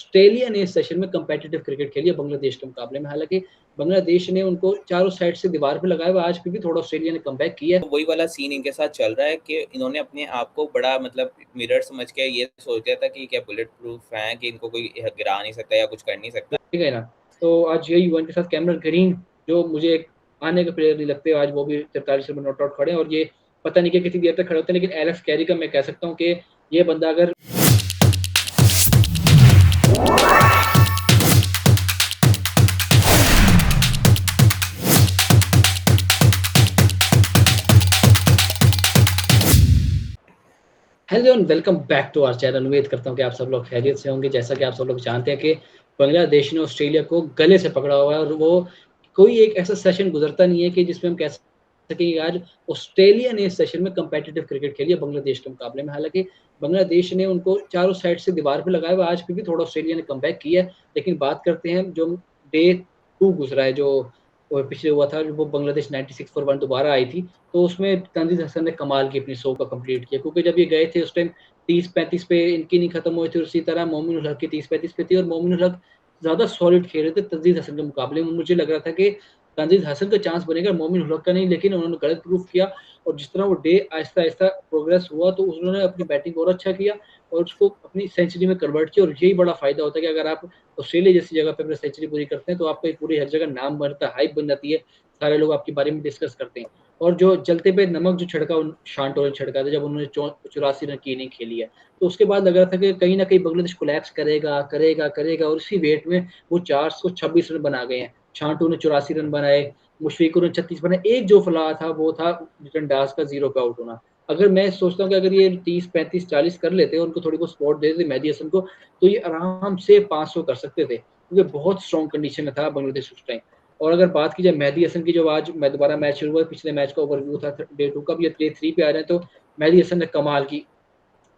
Australia ने इस session में कम्पेटिटिव क्रिकेट खेली है बांग्लादेश के मुकाबले में। हालाँकि बांग्लादेश ने उनको चारों साइड से दीवार पे लगाया हुआ, आज फिर भी थोड़ा ऑस्ट्रेलिया ने कमबैक किया है। तो वही वाला सीन इनके साथ चल रहा है कि इन्होंने अपने आप को बड़ा मतलब मिरर समझ के ये सोच लिया था कि क्या बुलेट प्रूफ हैं कि इनको कोई गिरा नहीं सकता या कुछ कर नहीं सकता। ठीक है ना? तो आज यही हुआ इनके साथ। कैमरन ग्रीन जो मुझे एक आने के प्लेयर नहीं लगते, आज वो भी 43 रन नॉट आउट खड़े हैं और ये पता नहीं कि कितनी देर तक खड़े होते हैं, लेकिन एलेक्स कैरी का मैं कह सकता हूँ कि ये बंदा अगर hello and welcome back to our channel. उम्मीद करता हूँ कि आप सब लोग खैरियत से होंगे। जैसा कि आप सब लोग जानते हैं कि बांग्लादेश ने ऑस्ट्रेलिया को गले से पकड़ा हुआ है और वो कोई एक ऐसा सेशन गुजरता नहीं है कि जिसमें हम कह सकें कि आज ऑस्ट्रेलिया ने इस सेशन में कम्पेटिटिव क्रिकेट खेली है बांग्लादेश के मुकाबले में। हालांकि बांग्लादेश ने उनको चारों साइड से दीवार पे लगाया हुआ, आज फिर भी थोड़ा ऑस्ट्रेलिया ने कमबैक किया है। लेकिन बात करते हैं जो डे 2 गुजरा है, जो पिछले हुआ था, वो बांग्लादेश 96 फॉर 1 दोबारा आई थी। तो उसमें तंजीद हसन ने कमाल की अपनी 100 का कंप्लीट किया, क्योंकि जब ये गए थे उस टाइम 30-35 पे इनकी नहीं खत्म हुई थी। उसी तरह मोमिन उल हक की 30-35 पे थी और मोमिन उल हक ज़्यादा सॉलिड खेल रहे थे तंजीद हसन के मुकाबले में। मुझे लग रहा था कि तंजीद हसन का चांस बनेगा, मोमिन उल हक का नहीं, लेकिन उन्होंने गलत प्रूफ किया। और जिस तरह वो डे आहिस्ता-आहिस्ता प्रोग्रेस हुआ, तो उन्होंने अपनी बैटिंग और अच्छा किया और उसको अपनी सेंचुरी में कन्वर्ट किया। और यही बड़ा फ़ायदा होता है कि अगर आप ऑस्ट्रेलिया जैसी जगह पे अपनी सेंचुरी पूरी करते हैं, तो आपका पूरी हर जगह नाम बनता है, हाइप बन जाती है, सारे लोग आपके बारे में डिस्कस करते हैं। और जो जलते पे नमक जो छिड़का उन शांटो ने छिड़का था जब उन्होंने 84 रन की इनिंग खेली है, तो उसके बाद लग रहा था कि कहीं न कहीं बांग्लादेश कोलैप्स करेगा, करेगा, करेगा और इसी वेट में वो 426 रन बना गए हैं। शांटो ने 84 रन बनाए, मुशफिकुर ने 36 बनाए। एक जो फ्लॉ था वो था लिटन दास का 0 पे आउट होना। अगर मैं सोचता हूँ कि अगर ये 30, 35, 40 कर लेते, उनको थोड़ी बहुत सपोर्ट दे देते मेहदी हसन को, तो ये आराम से 500 कर सकते थे, क्योंकि बहुत स्ट्रॉन्ग कंडीशन में था बांग्लादेश उस टाइम। और अगर बात की जाए मेहदी हसन की, जो आज मैं दोबारा मैच शुरू हुआ है, पिछले मैच का ओवरव्यू था डे 2 का, भी ये डे 3 पे आ रहे हैं, तो मेहदी हसन ने कमाल की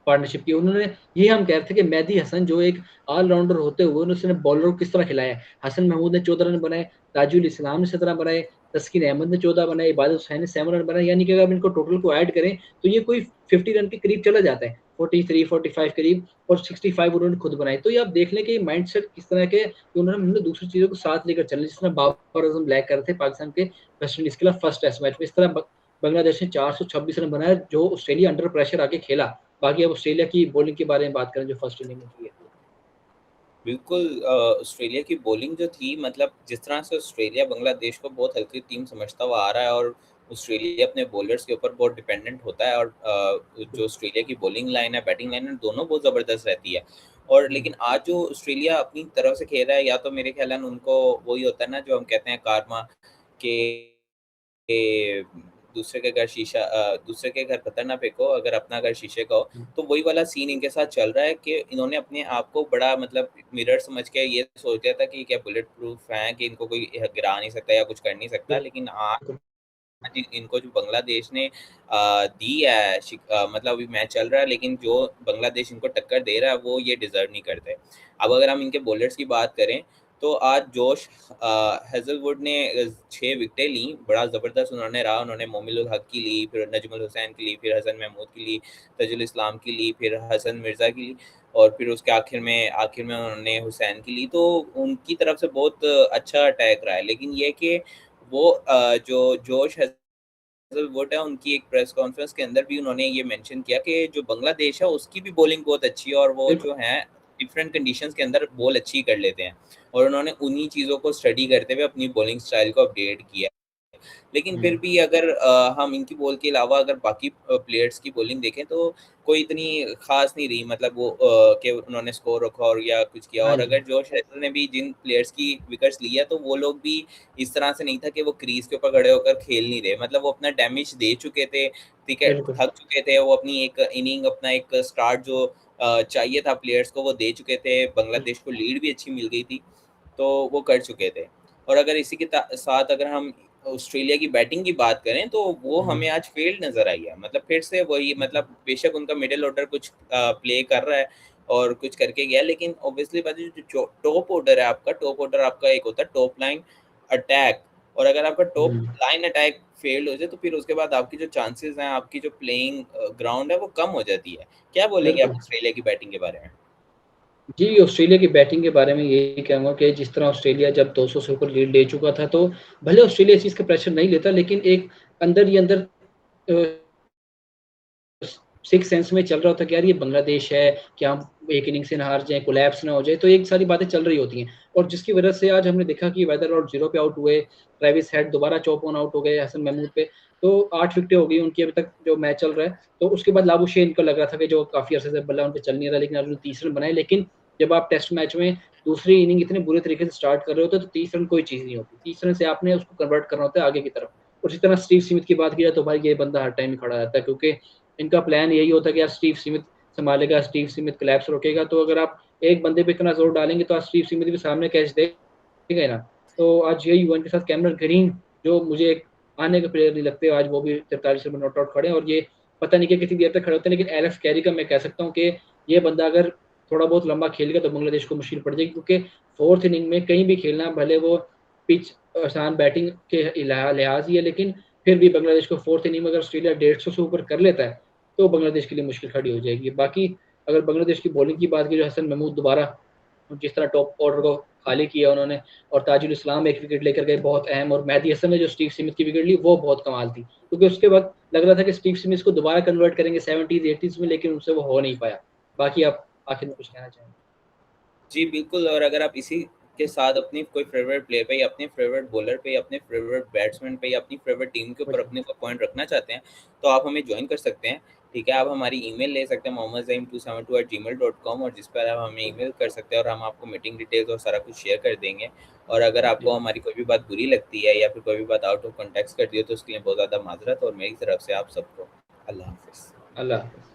पार्टनरशिप की उन्होंने। ये हम कह रहे थे कि मेहदी हसन जो एक ऑलराउंडर होते हुए उसने बॉलर को किस तरह खिलाया है। हसन महमूद ने 14 रन बनाए, ताजुल इस्लाम ने 17 बनाए, तस्कीन अहमद ने 14 बनाए, इबादत हुसैन ने 7 रन बनाए। यानी कि अगर हम इनको टोटल को ऐड करें तो ये कोई 50 रन के करीब चला जाता है, 43, 45 करीब, और 65 उन्होंने खुद बनाए। तो ये आप देख लें कि माइंडसेट किस तरह के उन्होंने मतलब दूसरी चीज़ों को साथ लेकर चलने, जिस तरह बाबर आजम ब्लैक कर रहे थे पाकिस्तान के वेस्ट इंडीज़ के खिलाफ फर्स्ट टेस्ट मैच में, इस तरह बांग्लादेश ने 426 रन बनाए, जो ऑस्ट्रेलिया अंडर प्रेशर आके खेला। बाकी अब ऑस्ट्रेलिया की बॉलिंग के बारे में बात करें जो फर्स्ट इनिंग में की है। बिल्कुल ऑस्ट्रेलिया की बॉलिंग जो थी मतलब जिस तरह से ऑस्ट्रेलिया बांग्लादेश को बहुत हल्की टीम समझता हुआ आ रहा है और ऑस्ट्रेलिया अपने बॉलर्स के ऊपर बहुत डिपेंडेंट होता है और जो ऑस्ट्रेलिया की बॉलिंग लाइन है बैटिंग लाइन है दोनों बहुत ज़बरदस्त रहती है। और लेकिन आज जो ऑस्ट्रेलिया अपनी तरफ से खेल रहा है या तो मेरे ख्याल है उनको वही होता है ना जो हम कहते हैं कारमा के दूसरे के घर पत्थर ना फेंको अगर अपना घर शीशे का हो। तो वही वाला सीन इनके साथ चल रहा है कि इन्होंने अपने आप को बड़ा मतलब मिरर समझ के ये सोच लिया था कि क्या बुलेट प्रूफ हैं कि इनको कोई गिरा नहीं सकता या कुछ कर नहीं सकता। लेकिन आज इनको जो बांग्लादेश ने दी है मतलब अभी मैच चल रहा है लेकिन जो बांग्लादेश इनको टक्कर दे रहा है वो ये डिजर्व नहीं करते। अब अगर हम इनके बॉलर्स की बात करें तो आज जोश हेजलवुड ने 6 विकेटें ली, बड़ा ज़बरदस्त उन्होंने रहा। उन्होंने मोमिन उल हक की ली, फिर नजमुल हुसैन की ली, फिर हसन महमूद की ली, तजुल इस्लाम की ली, फिर हसन मिर्ज़ा की ली और फिर उसके आखिर में उन्होंने हुसैन की ली। तो उनकी तरफ से बहुत अच्छा अटैक रहा है। लेकिन ये कि वो जो जोश हेज़लवुड है उनकी एक प्रेस कॉन्फ्रेंस के अंदर भी उन्होंने ये मेंशन किया कि जो बांग्लादेश है उसकी भी बॉलिंग बहुत अच्छी है और वो बिल्कुल। जो है डिफरेंट कंडीशंस के अंदर बॉल अच्छी कर लेते हैं और उन्होंने उन्हीं चीज़ों को स्टडी करते हुए अपनी बॉलिंग स्टाइल को अपडेट किया। लेकिन फिर भी अगर हम इनकी बॉल के अलावा अगर बाकी प्लेयर्स की बॉलिंग देखें तो कोई इतनी खास नहीं रही। मतलब वो कि उन्होंने स्कोर रखा और या कुछ किया। हाँ और जी। अगर जोश हेजल ने भी जिन प्लेयर्स की विकेट्स ली है तो वो लोग भी इस तरह से नहीं था कि वो क्रीज के ऊपर खड़े होकर खेल नहीं रहे। मतलब वो अपना डैमेज दे चुके थे, ठीक है, बिल्कुल। थक चुके थे। वो अपनी एक इनिंग अपना एक स्टार्ट जो चाहिए था प्लेयर्स को वो दे चुके थे। बांग्लादेश को लीड भी अच्छी मिल गई थी तो वो कर चुके थे। और अगर इसी के साथ अगर हम ऑस्ट्रेलिया की बैटिंग की बात करें तो वो हमें आज फेल्ड नज़र आई है। मतलब फिर से वही मतलब बेशक उनका मिडिल ऑर्डर कुछ प्ले कर रहा है और कुछ करके गया लेकिन ऑब्वियसली बात है जो टॉप ऑर्डर है आपका, टॉप ऑर्डर आपका एक होता है टॉप लाइन अटैक। और अगर आपका टॉप लाइन अटैक फेल्ड हो जाए तो फिर उसके बाद आपकी जो चांसेस हैं, आपकी जो प्लेइंग ग्राउंड है वो कम हो जाती है। क्या बोलेंगे आप बिल्कुल। ऑस्ट्रेलिया की बैटिंग के बारे में? जी, ऑस्ट्रेलिया की बैटिंग के बारे में यही कहूँगा कि जिस तरह ऑस्ट्रेलिया जब 200 से ऊपर लीड ले चुका था, तो भले ऑस्ट्रेलिया इस चीज़ का प्रेशर नहीं लेता, लेकिन एक अंदर ही अंदर सिक्स सेंस में चल रहा होता कि यार ये बांग्लादेश है, क्या हम एक इनिंग से ना हार जाएँ, कोलैप्स ना हो जाए, तो एक सारी बातें चल रही होती हैं। और जिसकी वजह से आज हमने देखा कि वेदर आउट 0 पे आउट हुए, ट्रेविस हेड दोबारा चौकोन आउट हो गए हसन महमूद पे, तो 8 विकेटें हो गई उनकी अभी तक जो मैच चल रहा है। तो उसके बाद लाबुशेन को लग रहा था कि जो काफ़ी अरसे से बल्ला उन पे चल नहीं रहा, लेकिन आज उन्होंने 30 रन बनाए। लेकिन जब आप टेस्ट मैच में दूसरी इनिंग इतने बुरे तरीके से स्टार्ट कर रहे होते हो, तो 30 रन कोई चीज़ नहीं होती। 30 रन से आपने उसको कन्वर्ट करना होता है आगे की तरफ। उसी तरह स्टीव स्मिथ की बात की जाए तो भाई ये बंदा हर टाइम ही खड़ा रहता है, क्योंकि इनका प्लान यही होता है कि यार स्टीव स्मिथ संभालेगा, स्टीव स्मिथ कोलैप्स रोकेगा। तो अगर आप एक बंदे पे इतना जोर डालेंगे तो आज स्टीव स्मिथ भी सामने कैच देगा ही ना। तो आज यही हुआ इनके साथ। कैमरन ग्रीन जो मुझे एक आने के प्लेयर नहीं लगते, आज वो भी 43 रन नॉट आउट खड़े हैं, और ये पता नहीं कि कितनी देर तक खड़े होते हैं। लेकिन एलेक्स कैरी का मैं कह सकता हूँ कि ये बंदा अगर थोड़ा बहुत लंबा खेलेगा तो बांग्लादेश को मुश्किल पड़ जाएगी, क्योंकि फोर्थ इनिंग में कहीं भी खेलना, भले वो पिच आसान बैटिंग के लिहाज ही है, लेकिन फिर भी बांग्लादेश को फोर्थ इनिंग में अगर ऑस्ट्रेलिया 150 से ऊपर कर लेता है तो बांग्लादेश के लिए मुश्किल खड़ी हो जाएगी। बाकी अगर बांग्लादेश की बॉलिंग की बात की, जो हसन महमूद दोबारा जिस तरह टॉप ऑर्डर को खाली किया उन्होंने, और ताजुल इस्लाम एक विकेट लेकर गए बहुत अहम, और मेहदी हसन ने जो स्टीव स्मिथ की विकेट ली वो बहुत कमाल थी, क्योंकि उसके बाद लग रहा था कि स्टीव स्मिथ को दोबारा कन्वर्ट करेंगे 70s 80s में, लेकिन उनसे वो हो नहीं पाया। बाकी आप आखिर में कुछ कहना चाहेंगे? जी, बिल्कुल। और अगर आप इसी के साथ अपनी कोई फ़ेवरेट प्लेयर पे या अपने फ़ेवरेट बॉलर पे या अपने फ़ेवरेट बैट्समैन पे या अपनी फ़ेवरेट टीम के ऊपर अपने को पॉइंट रखना चाहते हैं, तो आप हमें जॉइन कर सकते हैं, ठीक है? आप हमारी ईमेल ले सकते हैं mohammadzaim272@gmail.com, और जिस पर आप हमें ईमेल कर सकते हैं और हम आपको मीटिंग डिटेल्स और सारा कुछ शेयर कर देंगे। और अगर आपको जी, हमारी कोई भी बात बुरी लगती है या फिर कोई भी बात आउट ऑफ कॉन्टेक्स्ट करती है, तो उसके लिए बहुत ज़्यादा माज़रत, और मेरी तरफ से आप सबको अल्लाह हाफ़िज़। अल्लाह हाफ़िज़।